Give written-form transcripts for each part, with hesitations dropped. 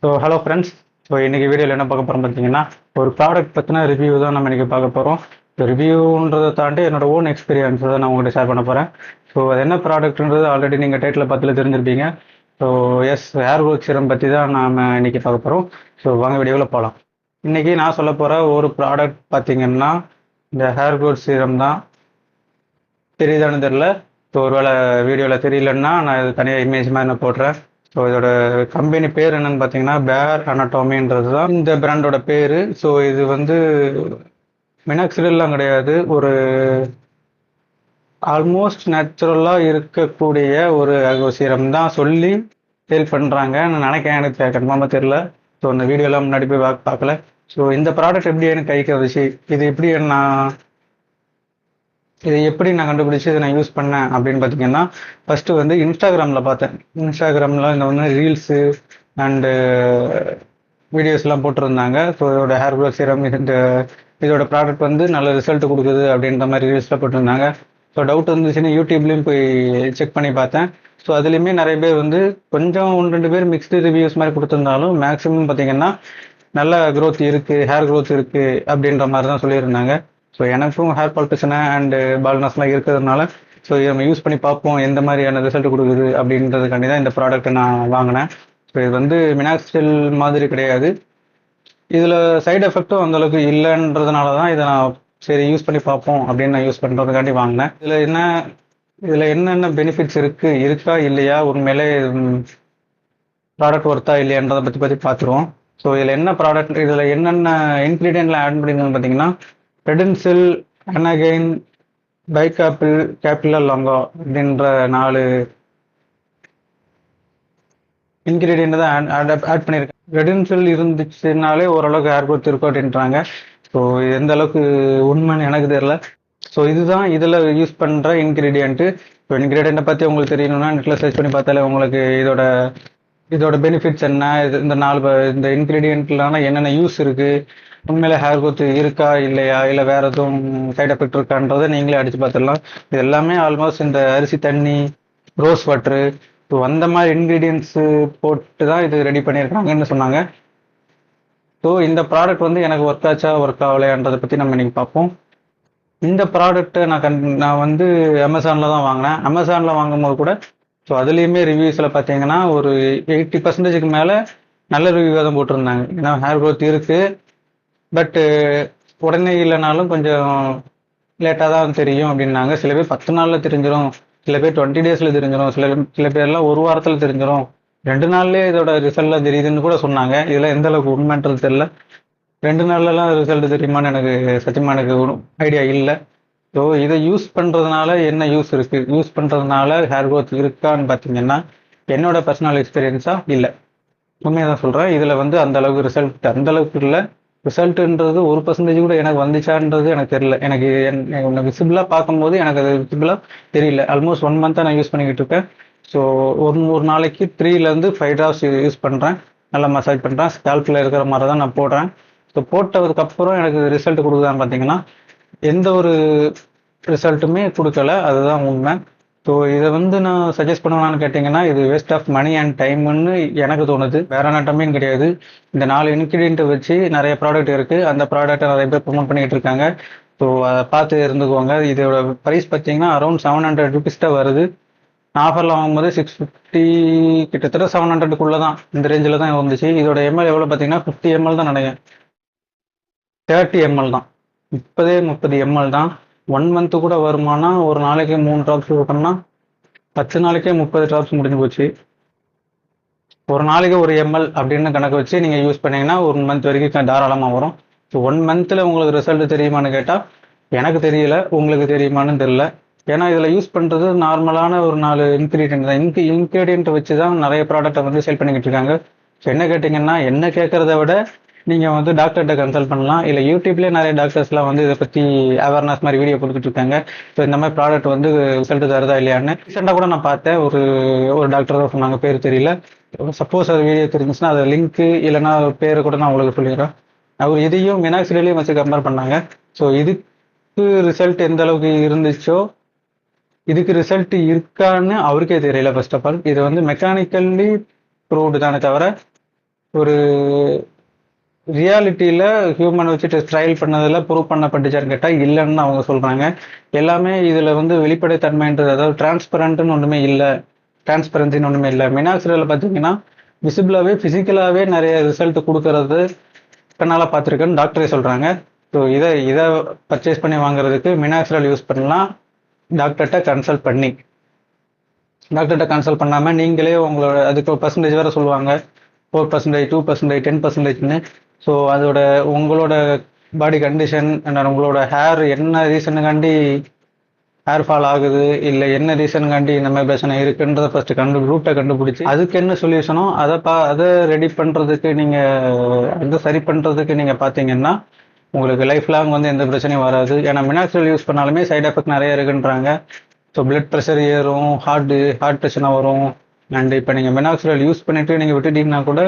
Hello friends. இன்னைக்கு வீடியோவில் என்ன பார்க்க போகிறோம் பார்த்தீங்கன்னா, ஒரு ப்ராடக்ட் பற்றின ரிவ்யூ தான் நம்ம இன்றைக்கி பார்க்க போகிறோம். ரிவ்யூன்றதை தாண்டி என்னோட ஓன் எக்ஸ்பீரியன்ஸ் தான் நான் உங்கள்கிட்ட ஷேர் பண்ண போகிறேன். அது என்ன ப்ராடக்ட்ன்றது ஆல்ரெடி நீங்கள் டைட்டில் பார்த்துல தெரிஞ்சிருப்பீங்க. எஸ், ஹேர் க்ரோத் சீரம் பற்றி தான் நாம் இன்றைக்கி பார்க்க போகிறோம். வாங்க வீடியோவில் போகலாம். இன்றைக்கி நான் சொல்ல போகிற ஒரு ப்ராடக்ட் பார்த்தீங்கன்னா, இந்த ஹேர் க்ரோத் சீரம் தான். தெரியுதானு தெரில. ஒருவேளை வீடியோவில் தெரியலன்னா நான் இது தனியாக இமேஜ் மாதிரி நான் போடுறேன். இதோட கம்பெனி பேர் என்னன்னு பார்த்தீங்கன்னா, பேர் அனடாமின்றது தான் இந்த பிராண்டோட பேர். இது வந்து மினாக்சிடெல்லாம் கிடையாது. ஒரு ஆல்மோஸ்ட் நேச்சுரலாக இருக்கக்கூடிய ஒரு சீரம் தான் சொல்லி சேல் பண்ணுறாங்க. நான் நினைக்கிறேன், எனக்கு கன்ஃபார்மாக தெரில. இந்த வீடியோலாம் முன்னாடி போய் பார்க்கல. இந்த ப்ராடக்ட் எப்படி எனக்கு கைக்கு வந்துச்சு, இதை எப்படி நான் கண்டுபிடிச்சி இதை நான் யூஸ் பண்ணேன் அப்படின்னு பார்த்தீங்கன்னா, ஃபஸ்ட்டு வந்து இன்ஸ்டாகிராமில் பார்த்தேன். இன்ஸ்டாகிராமில் இந்த வந்து ரீல்ஸு அண்டு வீடியோஸ்லாம் போட்டிருந்தாங்க. இதோட ஹேர் க்ரோத் சீரம் இதோட ப்ராடக்ட் வந்து நல்ல ரிசல்ட் கொடுக்குது அப்படின்ற மாதிரி ரீல்ஸில் போட்டிருந்தாங்க. டவுட் இருந்துச்சுன்னு யூடியூப்லேயும் போய் செக் பண்ணி பார்த்தேன். அதுலேயுமே நிறைய பேர் வந்து கொஞ்சம் 1-2 பேர் மிக்ஸ்டு ரிவ்யூஸ் மாதிரி கொடுத்துருந்தாலும் மேக்ஸிமம் பார்த்தீங்கன்னா நல்ல க்ரோத் இருக்குது, ஹேர் க்ரோத் இருக்குது அப்படின்ற மாதிரி தான் சொல்லியிருந்தாங்க. எனக்கும் ஹேர் ஃபால் பிரச்சனை அண்டு பால்னஸ்லாம் இருக்கிறதுனால நம்ம யூஸ் பண்ணி பார்ப்போம் எந்த மாதிரியான ரிசல்ட் கொடுக்குது அப்படின்றதுக்காண்டி தான் இந்த ப்ராடக்ட்டை நான் வாங்கினேன். இது வந்து மினாக்சில் மாதிரி கிடையாது. இதில் சைடு எஃபெக்டும் அந்தளவுக்கு இல்லைன்றதுனால தான் இதை நான் சரி யூஸ் பண்ணி பார்ப்போம் அப்படின்னு நான் யூஸ் பண்ணுறதுக்காண்டி வாங்கினேன். இதில் என்னென்ன பெனிஃபிட்ஸ் இருக்கா இல்லையா, உண்மையிலே ப்ராடக்ட் ஒர்த்தா இல்லையான்றதை பற்றி பார்த்துருவோம். இதில் என்ன ப்ராடக்ட், இதில் என்னென்ன இன்க்ரீடியன்ட்லாம் ஆட் பண்ணியிருந்தோன்னு பார்த்தீங்கன்னா, ரெடென்சில், அனகைன், பைகாப்பிள், கேப்பிலா லாங்கா அப்படின்ற 4 இன்க்ரீடியன்ட் தான் ஆட் பண்ணியிருக்கேன். ரெடென்சில் இருந்துச்சுனாலே ஓரளவுக்கு ஹேர் க்ரோத் இருக்கும் அப்படின்றாங்க. எந்த அளவுக்கு உண்மைன்னு எனக்கு தெரியல. இதுதான் இதில் யூஸ் பண்ணுற இன்க்ரீடியண்ட்டு. இன்க்ரீடியண்ட்டை பற்றி உங்களுக்கு தெரியணும்னா நெட்டில் சர்ச் பண்ணி பார்த்தாலே உங்களுக்கு இதோட பெனிஃபிட்ஸ் என்ன, இந்த 4 இந்த இன்க்ரீடியண்ட்லாம் என்னென்ன யூஸ் இருக்குது, உண்மையில ஹேர் க்ரோத் இருக்கா இல்லையா, இல்லை வேறு எதுவும் சைட் எஃபெக்ட் இருக்கான்றதை நீங்களே அடித்து பார்த்துடலாம். இது எல்லாமே ஆல்மோஸ்ட் இந்த அரிசி தண்ணி, ரோஸ் வாட்ரு, அந்த மாதிரி இன்க்ரீடியன்ட்ஸு போட்டு தான் இது ரெடி பண்ணியிருக்காங்கன்னு சொன்னாங்க. இந்த ப்ராடக்ட் வந்து எனக்கு ஒர்க் ஆச்சா ஒர்க் ஆகலையான்றதை பற்றி நம்ம இன்றைக்கி பார்ப்போம். இந்த ப்ராடக்ட்டை நான் வந்து அமேசானில் தான் வாங்கினேன். அமேசானில் வாங்கும்போது கூட அதுலேயுமே ரிவ்யூஸில் பார்த்தீங்கன்னா ஒரு 80% மேலே நல்ல ரிவ்யூ தான் போட்டிருந்தாங்க. ஏன்னா ஹேர் க்ரோத் இருக்குது, பட்டு உடனே இல்லைனாலும் கொஞ்சம் லேட்டாக தான் தெரியும் அப்படின்னாங்க. சில பேர் 10 நாளில் தெரிஞ்சிடும், சில பேர் 20 டேஸில் தெரிஞ்சிடும், சில பேர்லாம் 1 வாரத்தில் தெரிஞ்சிடும், 2 நாள்லேயே இதோட ரிசல்ட்லாம் தெரியுதுன்னு கூட சொன்னாங்க. இதெல்லாம் எந்த அளவுக்கு உண்மைன்றது தெரியல. 2 நாள்லலாம் ரிசல்ட் தெரியுமான்னு எனக்கு சத்தியமாக எனக்கு ஐடியா இல்லை. இதை யூஸ் பண்ணுறதுனால என்ன யூஸ் இருக்குது, யூஸ் பண்ணுறதுனால ஹேர் க்ரோத் இருக்கான்னு பார்த்தீங்கன்னா, என்னோட பர்சனல் எக்ஸ்பீரியன்ஸாக இல்லை. உண்மையாக தான் சொல்கிறேன். இதில் வந்து அந்தளவுக்கு ரிசல்ட் அந்தளவுக்கு இல்லை. ரிசல்ட்டுன்றது 1% கூட எனக்கு வந்துச்சான்றது எனக்கு தெரியல. எனக்கு விசிபிளாக பார்க்கும்போது எனக்கு அது விசிபிளாக தெரியல. ஆல்மோஸ்ட் 1 மந்த்தாக நான் யூஸ் பண்ணிக்கிட்டு இருக்கேன். ஒரு நாளைக்கு 3-5 ட்ராப்ஸ் யூஸ் பண்ணுறேன். நல்லா மசாஜ் பண்ணுறேன். ஸ்கேல்பில் இருக்கிற மாதிரி தான் நான் போடுறேன். போட்டதுக்கப்புறம் எனக்கு ரிசல்ட் கொடுக்குதான்னு பார்த்தீங்கன்னா எந்த ஒரு ரிசல்ட்டுமே கொடுக்கல. அதுதான் உண்மை. இதை வந்து நான் சஜஸ்ட் பண்ணுவேன்னு கேட்டிங்கன்னா, இது வேஸ்ட் ஆஃப் மணி அண்ட் டைம்னு எனக்கு தோணுது. வேற நட்டமே கிடையாது. இந்த 4 இன்க்ரீடியண்ட்டை வச்சு நிறைய ப்ராடக்ட் இருக்குது. அந்த ப்ராடக்ட்டை நிறைய பேர் ப்ரொமோட் பண்ணிக்கிட்டு இருக்காங்க. அதை பார்த்து இருந்துக்குவாங்க. இதோட ப்ரைஸ் பார்த்தீங்கன்னா அரௌண்ட் 700 ருபீஸ் தான் வருது. ஆஃபரில் வாங்கும்போது 650, கிட்டத்தட்ட 700க்குள்ளே தான், இந்த ரேஞ்சில் தான் வந்துச்சு. இதோட எம்எல் எவ்வளோ பார்த்தீங்கன்னா 50 ml தான் நினைக்கிறேன். 30 ml தான். இப்போதே 30 ml தான். 1 மந்த்து கூட வருமானா, ஒரு நாளைக்கு 3 ட்ராப்ஸ் பண்ணால் 10 நாளைக்கே 30 ட்ராப்ஸ் முடிஞ்சு போச்சு. ஒரு நாளைக்கு 1 ml அப்படின்னு கணக்கு வச்சு நீங்கள் யூஸ் பண்ணிங்கன்னா 1 மந்த் வரைக்கும் தாராளமாக வரும். 1 மந்த்தில் உங்களுக்கு ரிசல்ட் தெரியுமான்னு கேட்டால் எனக்கு தெரியல, உங்களுக்கு தெரியுமான்னு தெரியல. ஏன்னா இதில் யூஸ் பண்ணுறது நார்மலான ஒரு 4 இன்க்ரீடியன்ட் தான். இன்க்ரீடியண்ட்டை வச்சு தான் நிறைய ப்ராடக்ட்டை வந்து சேல் பண்ணிக்கிட்டு இருக்காங்க. என்ன கேட்டிங்கன்னா, என்ன கேட்குறத விட நீங்கள் வந்து டாக்டர்கிட்ட கன்சல்ட் பண்ணலாம். இல்லை யூடியூப்லேயே நிறைய டாக்டர்ஸ்லாம் வந்து இதை பற்றி அவேர்னஸ் மாதிரி வீடியோ கொடுத்துட்டு இருக்காங்க. இந்த மாதிரி ப்ராடக்ட் வந்து ரிசல்ட் தருதா இல்லையான்னு ரீசெண்டாக கூட நான் பார்த்தேன். ஒரு டாக்டர் தான் சொன்னாங்க, பேர் தெரியல. சப்போஸ் அது வீடியோ தெரிஞ்சுச்சுன்னா அது லிங்க்கு இல்லைன்னா பேர் கூட நான் உங்களுக்கு சொல்லிடுறேன். அவர் இதையும் மினாக்சிலையும் வச்சு கம்பேர் பண்ணாங்க. இதுக்கு ரிசல்ட் எந்த அளவுக்கு இருந்துச்சோ இதுக்கு ரிசல்ட் இருக்கான்னு அவருக்கே தெரியல. ஃபர்ஸ்ட் ஆஃப் ஆல் இது வந்து மெக்கானிக்கல்லி ப்ரூவ்டு தானே தவிர ஒரு ரியாலிட்டியில் ஹியூமன் வச்சுட்டு ட்ரையல் பண்ணதில் ப்ரூவ் பண்ணப்பட்டுச்சான்னு கேட்டால் இல்லைன்னு அவங்க சொல்கிறாங்க. எல்லாமே இதில் வந்து வெளிப்படைத்தன்மைன்றது, அதாவது டிரான்ஸ்பரண்ட்டுன்னு ஒன்றுமே இல்லை, டிரான்ஸ்பரன்சின்னு ஒன்றுமே இல்லை. மினாக்சிலில் பார்த்தீங்கன்னா விசிபிளாகவே ஃபிசிக்கலாகவே நிறைய ரிசல்ட் கொடுக்கறது கண்ணால் பார்த்துருக்கேன்னு டாக்டரே சொல்கிறாங்க. ஸோ இதை பர்ச்சேஸ் பண்ணி வாங்குறதுக்கு மினாக்சில் யூஸ் பண்ணலாம். டாக்டர்கிட்ட கன்சல்ட் பண்ணாமல் நீங்களே உங்களோட அதுக்கு பர்சன்டேஜ் வேறு சொல்லுவாங்க, 4%, 2%, 10%ன்னு. ஸோ அதோட உங்களோட பாடி கண்டிஷன் அண்ட் உங்களோட ஹேர் என்ன ரீசனுக்காண்டி ஹேர் ஃபால் ஆகுது, இல்லை என்ன ரீசனுக்காண்டி இந்த மாதிரி பிரச்சனை இருக்குன்றதை ஃபஸ்ட்டு ரூட்டை கண்டுபிடிச்சி அதுக்கு என்ன சொல்யூஷனோ அதை ரெடி பண்ணுறதுக்கு அதை சரி பண்ணுறதுக்கு நீங்கள் பார்த்தீங்கன்னா உங்களுக்கு லைஃப் லாங் வந்து எந்த பிரச்சனையும் வராது. ஏன்னா மினாக்சில் யூஸ் பண்ணாலுமே சைட் எஃபெக்ட் நிறைய இருக்குன்றாங்க. ஸோ பிளட் ப்ரெஷர் ஏறும், ஹார்ட் பிரச்சனை வரும். அண்ட் இப்போ நீங்கள் மினாக்சில் யூஸ் பண்ணிவிட்டு நீங்கள் விட்டுட்டீங்கன்னா கூட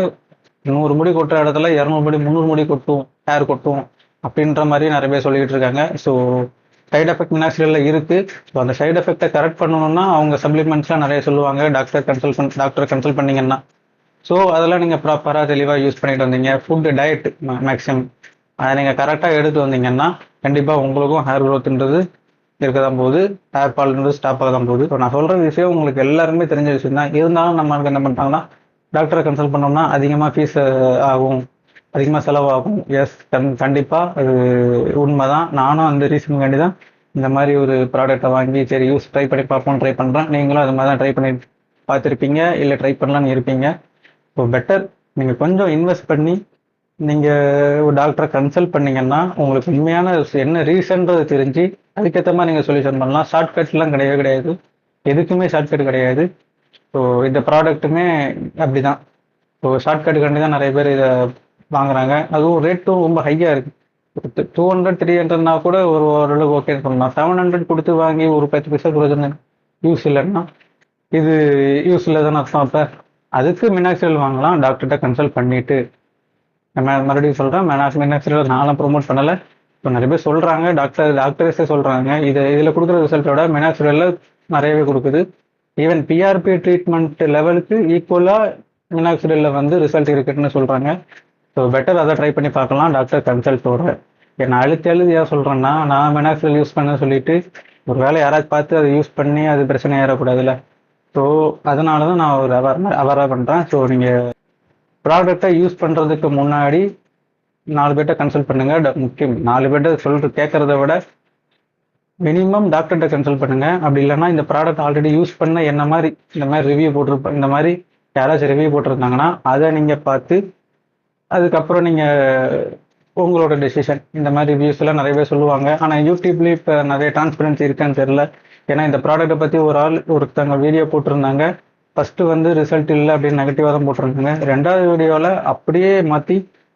100 முடி கொட்டுற இடத்துல 200 முடி 300 முடி கொட்டும், ஹேர் கொட்டும் அப்படின்ற மாதிரி நிறைய பேர் சொல்லிட்டு இருக்காங்க. ஸோ சைட் எஃபெக்ட் மினாக்சிலில் இருக்குது. ஸோ அந்த சைட் எஃபெக்டை கரெக்ட் பண்ணணும்னா அவங்க சப்ளிமெண்ட்ஸ்லாம் நிறைய சொல்லுவாங்க, டாக்டரை கன்சல்ட் பண்ணிங்கன்னா. ஸோ அதெல்லாம் நீங்கள் ப்ராப்பராக தெளிவாக யூஸ் பண்ணிட்டு வந்தீங்க, ஃபுட்டு டயட் மேக்ஸிமம் அதை நீங்கள் கரெக்டாக எடுத்து வந்தீங்கன்னா கண்டிப்பாக உங்களுக்கும் ஹேர் க்ரோத்ன்றது இருக்க தான் போகுது, ஹேர் ஃபால்ன்றது ஸ்டாப் ஆக தான் போகுது. ஸோ நான் சொல்கிற விஷயம் உங்களுக்கு எல்லாருமே தெரிஞ்ச விஷயம் தான். இருந்தாலும் நம்மளுக்கு என்ன பண்ணுறாங்கன்னா டாக்டரை கன்சல்ட் பண்ணோம்னா அதிகமாக ஃபீஸ் ஆகும், அதிகமாக செலவாகும். எஸ், கண்டிப்பாக அது உண்மை தான். நானும் அந்த ரீசனுக்காண்டி தான் இந்த மாதிரி ஒரு ப்ராடக்டை வாங்கி சரி ட்ரை பண்ணி பார்ப்போம் ட்ரை பண்ணுறேன். நீங்களும் அது மாதிரி தான் ட்ரை பண்ணி பார்த்துருப்பீங்க, இல்லை ட்ரை பண்ணலான்னு இருப்பீங்க. ஸோ பெட்டர் நீங்கள் கொஞ்சம் இன்வெஸ்ட் பண்ணி நீங்கள் ஒரு டாக்டரை கன்சல்ட் பண்ணிங்கன்னா உங்களுக்கு உண்மையான என்ன ரீசன்றது தெரிஞ்சு அதுக்கேற்ற மாதிரி நீங்கள் சொல்யூஷன் பண்ணலாம். ஷார்ட்கட்லாம் கிடையாது, எதுக்குமே ஷார்ட்கட் கிடையாது. ஸோ இந்த ப்ராடக்ட்டுமே அப்படி தான். ஸோ ஷார்ட்கட்டுக்காண்டி தான் நிறைய பேர் இதை வாங்குறாங்க. அதுவும் ரேட்டும் ரொம்ப ஹையாக இருக்குது. 200, 300னா கூட ஓரளவுக்கு ஓகேன்னு சொல்லலாம். 700 கொடுத்து வாங்கி ஒரு 10 பைசா கொடுக்குறது யூஸ் இல்லைன்னா இது யூஸ் இல்லை தானே அர்த்தம். அப்போ அதுக்கு மினாக்சில் வாங்கலாம், டாக்டர்கிட்ட கன்சல்ட் பண்ணிவிட்டு. மறுபடியும் சொல்கிறேன், மினாக்சில் நானும் ப்ரொமோட் பண்ணலை. இப்போ நிறைய பேர் சொல்கிறாங்க, டாக்டர்ஸே சொல்கிறாங்க இதில் கொடுக்குற ரிசல்ட்டோட மினாக்சிலில் நிறையவே கொடுக்குது. ஈவன் பிஆர்பி ட்ரீட்மெண்ட் லெவலுக்கு ஈக்குவலாக மினாக்சிலில் வந்து ரிசல்ட் இருக்குதுன்னு சொல்கிறாங்க. ஸோ பெட்டர் அதை ட்ரை பண்ணி பார்க்கலாம் டாக்டர் கன்சல்ட்டோட. நான் அழுத்தி ஏன் சொல்கிறேன்னா, நான் மினாக்சில் யூஸ் பண்ண சொல்லிட்டு ஒரு வேளை யாராச்சும் பார்த்து அதை யூஸ் பண்ணி அது பிரச்சனை ஏறக்கூடாதுல்ல. ஸோ அதனால தான் நான் ஒரு அவராக பண்ணுறேன். ஸோ நீங்கள் ப்ராடக்டை யூஸ் பண்ணுறதுக்கு முன்னாடி 4 பேர்கிட்ட கன்சல்ட் பண்ணுங்கள். முக்கியம் 4 பேர்கிட்ட கேட்குறத விட மினிமம் டாக்டர்கிட்ட கன்சல்ட் பண்ணுங்கள். அப்படி இல்லைன்னா இந்த ப்ராடக்ட் ஆல்ரெடி யூஸ் பண்ண இந்த மாதிரி ரிவ்யூ போட்டிருப்பேன், இந்த மாதிரி யாராச்சும் ரிவ்யூ போட்டிருந்தாங்கன்னா அதை நீங்கள் பார்த்து அதுக்கப்புறம் நீங்கள் உங்களோட டெசிஷன். இந்த மாதிரி ரிவ்யூஸ்லாம் நிறைய பேர் சொல்லுவாங்க, ஆனால் யூடியூப்லேயும் இப்போ நிறைய டிரான்ஸ்பரன்சி இருக்கான்னு தெரியல. ஏன்னா இந்த ப்ராடக்ட்டை பற்றி ஒருத்தவங்க வீடியோ போட்டிருந்தாங்க. ஃபஸ்ட்டு வந்து ரிசல்ட் இல்லை அப்படின்னு நெகட்டிவாக தான் போட்டிருந்தாங்க. 2வது வீடியோவில் அப்படியே மாற்றி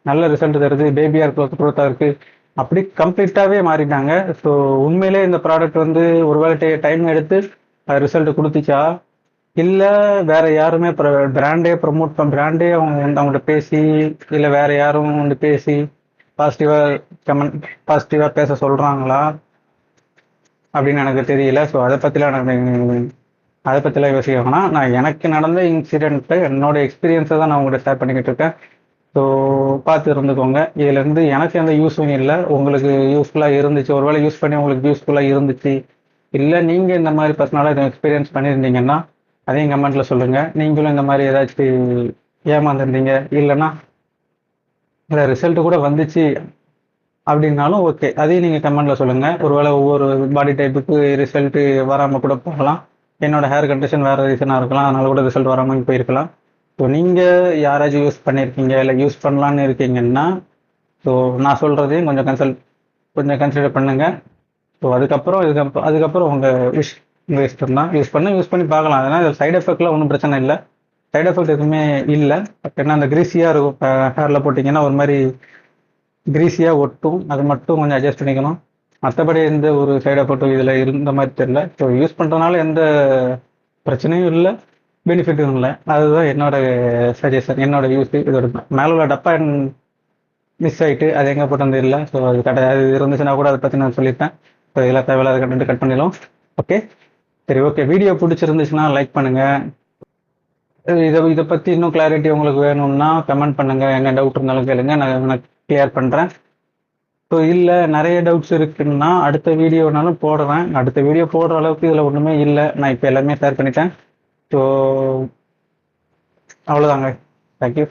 நல்ல ரிசல்ட் தருது, பேபியார் க்ரோத்தாக இருக்குது, அப்படி கம்ப்ளீட்டாகவே மாறிட்டாங்க. ஸோ உண்மையிலே இந்த ப்ராடக்ட் வந்து ஒருவேளை டைம் எடுத்து ரிசல்ட் கொடுத்துச்சா, இல்லை வேற யாருமே பிராண்டே அவங்கள்ட்ட பேசி, இல்லை வேற யாரும் வந்து பேசி பாசிட்டிவாக பேச சொல்கிறாங்களா அப்படின்னு எனக்கு தெரியல. ஸோ அதை பற்றிலாம் யோசிக்க வேணாம். நான் எனக்கு நடந்த இன்சிடென்ட்டை என்னோட எக்ஸ்பீரியன்ஸை தான் நான் உங்கள்கிட்ட ஷேர் பண்ணிக்கிட்டு இருக்கேன். ஸோ பார்த்து இருந்துக்கோங்க. இதுலேருந்து எனக்கு எந்த யூஸும் இல்லை, உங்களுக்கு யூஸ்ஃபுல்லாக இருந்துச்சு, ஒருவேளை யூஸ் பண்ணி உங்களுக்கு யூஸ்ஃபுல்லாக இருந்துச்சு, இல்லை நீங்கள் இந்த மாதிரி பர்சனலாக இதை எக்ஸ்பீரியன்ஸ் பண்ணியிருந்தீங்கன்னா அதையும் கமெண்ட்டில் சொல்லுங்கள். நீங்களும் இந்த மாதிரி ஏதாச்சும் ஏமாந்துருந்தீங்க, இல்லைன்னா இல்லை ரிசல்ட்டு கூட வந்துச்சு அப்படின்னாலும் ஓகே, அதையும் நீங்கள் கமெண்ட்டில் சொல்லுங்கள். ஒருவேளை ஒவ்வொரு பாடி டைப்புக்கு ரிசல்ட்டு வராமல் கூட போகலாம். என்னோட ஹேர் கண்டிஷன் வேறு ரீசனாக இருக்கலாம், அதனால கூட ரிசல்ட் வராமல் போயிருக்கலாம். ஸோ நீங்கள் யாராச்சும் யூஸ் பண்ணியிருக்கீங்க, இல்லை யூஸ் பண்ணலான்னு இருக்கீங்கன்னா ஸோ நான் சொல்கிறதையும் கொஞ்சம் கன்சிடர் பண்ணுங்கள். ஸோ அதுக்கப்புறம் உங்கள் இஷ்டம் தான். யூஸ் பண்ணி பார்க்கலாம். அதனால் சைடு எஃபெக்ட்லாம் ஒன்றும் பிரச்சனை இல்லை, சைடு எஃபெக்ட் எதுவுமே இல்லை. பட் என்ன அந்த கிரீஸியாக இருக்கும், ஹேரில் போட்டிங்கன்னா ஒரு மாதிரி கிரீஸியாக ஒட்டும், அது மட்டும் கொஞ்சம் அட்ஜஸ்ட் பண்ணிக்கணும். மற்றபடி எந்த ஒரு சைடு எஃபெக்ட்டும் இதில் இருந்த மாதிரி தெரியல. ஸோ யூஸ் பண்ணுறதுனால எந்த பிரச்சனையும் இல்லை, பெனிஃபிட்டும் இல்லை. அதுதான் என்னோட சஜஷன், என்னோட யூஸ். இதோட மேலே உள்ள டப்பா மிஸ் ஆகிட்டு அது எங்கே போட்டு இல்லை. ஸோ அது இருந்துச்சுன்னா கூட அதை பற்றி நான் சொல்லியிருப்பேன். ஸோ இதெல்லாம் தேவையில்லாத கண்டென்ட் கட் பண்ணிடலாம். ஓகே, சரி, ஓகே. வீடியோ பிடிச்சிருந்துச்சுன்னா லைக் பண்ணுங்கள், இதை பற்றி இன்னும் கிளாரிட்டி உங்களுக்கு வேணும்னா கமெண்ட் பண்ணுங்க, என்ன டவுட் இருந்தாலும் கேளுங்க, நான் கிளியர் பண்ணுறேன். ஸோ இல்லை நிறைய டவுட்ஸ் இருக்குன்னா அடுத்த வீடியோனாலும் போடுறேன். அடுத்த வீடியோ போடுற அளவுக்கு இதில் ஒன்றுமே இல்லை, நான் இப்போ எல்லாமே ஷேர் பண்ணிட்டேன். ஸோ அவ்வளோதாங்க. தேங்க்யூ.